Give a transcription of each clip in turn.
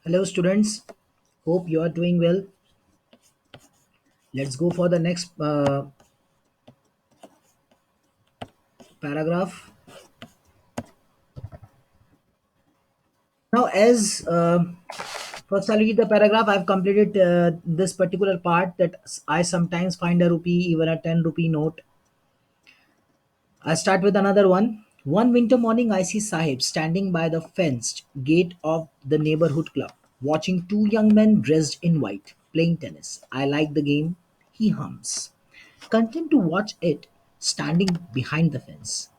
Hello, students. Hope you are doing well. Let's go for the next paragraph. Now, as first I'll read the paragraph. I've completed this particular part that I sometimes find a rupee, even a 10 rupee note. I start with another one. One winter morning, I see Sahib standing by the fenced gate of the neighborhood club, watching two young men dressed in white playing tennis. I like the game, he hums. Content to watch it standing behind the fence.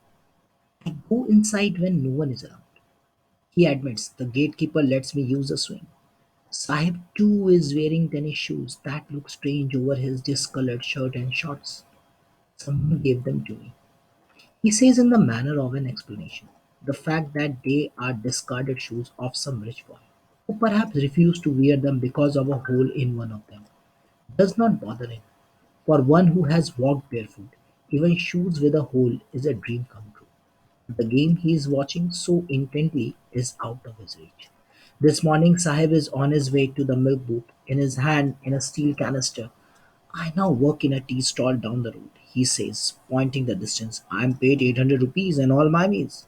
I go inside when no one is around. He admits the gatekeeper lets me use the swing. Sahib too is wearing tennis shoes that look strange over his discolored shirt and shorts. Someone gave them to me. He says in the manner of an explanation, the fact that they are discarded shoes of some rich boy, who perhaps refused to wear them because of a hole in one of them, does not bother him. For one who has walked barefoot, even shoes with a hole is a dream come true. The game he is watching so intently is out of his reach. This morning, Sahib is on his way to the milk booth, in his hand in a steel canister. I now work in a tea stall down the road, he says, pointing the distance. I'm paid 800 rupees and all my meals.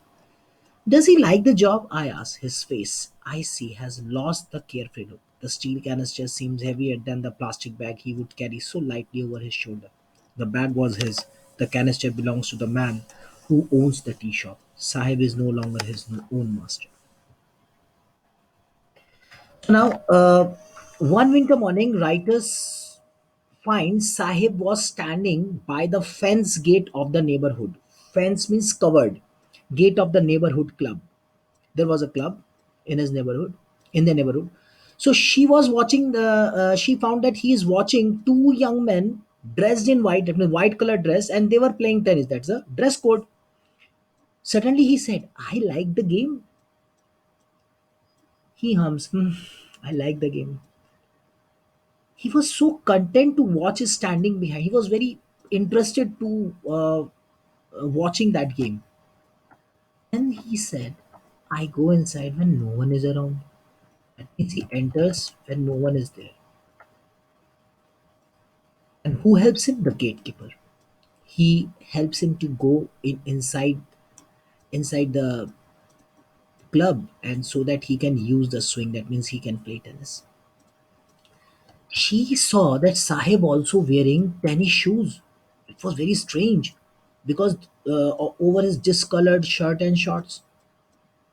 Does he like the job? I ask. His face, I see, has lost the carefree look. The steel canister seems heavier than the plastic bag he would carry so lightly over his shoulder. The bag was his. The canister belongs to the man who owns the tea shop. Sahib is no longer his own master. Now, one winter morning, writers find Sahib was standing by the fence gate of the neighborhood. Fence means covered. Gate of the neighborhood club. There was a club in his neighborhood, in the neighborhood. So she was watching the. She found that he is watching two young men dressed in white, that means white color dress, and they were playing tennis. That's a dress code. Suddenly he said, "I like the game." He hums, "I like the game." He was so content to watch his standing behind. He was very interested to watching that game. And he said, "I go inside when no one is around." That means he enters when no one is there. And who helps him? The gatekeeper. He helps him to go inside the club, and so that he can use the swing. That means he can play tennis. She saw that Sahib also wearing tennis shoes. It was very strange because over his discolored shirt and shorts,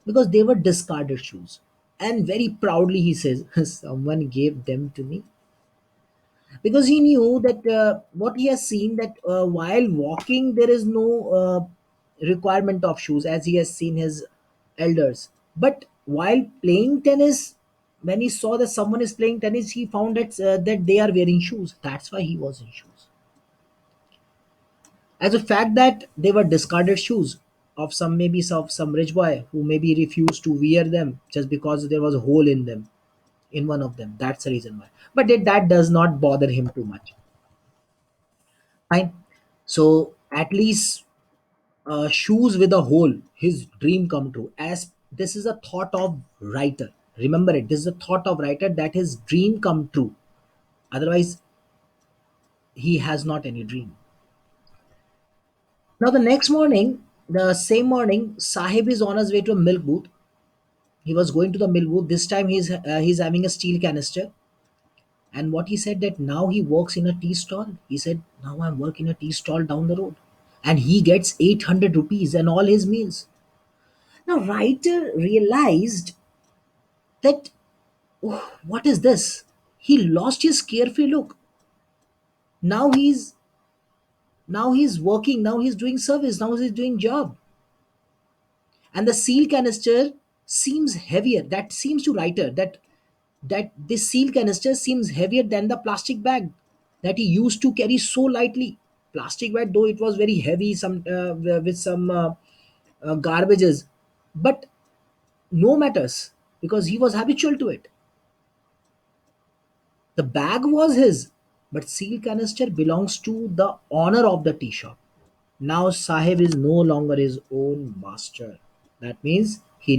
because they were discarded shoes. And very proudly he says, "Someone gave them to me." Because he knew that what he has seen, that while walking there is no requirement of shoes, as he has seen his elders. But while playing tennis, when he saw that someone is playing tennis, he found that they are wearing shoes. That's why he was in shoes, as a fact that they were discarded shoes of some rich boy who maybe refused to wear them just because there was a hole in them, in one of them. That's the reason why. But that does not bother him too much. Fine. So at least shoes with a hole, his dream come true. As this is a thought of writer. Remember it. This is a thought of writer that his dream come true. Otherwise, he has not any dream. Now the next morning, the same morning, Sahib is on his way to a milk booth. He was going to the milk booth. This time he's having a steel canister. And what he said, that now he works in a tea stall. He said, "Now I'm working a tea stall down the road." And he gets 800 rupees and all his meals. Now, writer realized that, "Oh, what is this?" He lost his carefree look. Now he's working. Now he's doing service. Now he's doing job. And the seal canister seems heavier. That seems to writer that this seal canister seems heavier than the plastic bag that he used to carry so lightly. Plastic bag, though it was very heavy, some with some garbages, but no matters because he was habitual to it. The bag was his, but seal canister belongs to the owner of the tea shop. Now Sahib is no longer his own master. That means he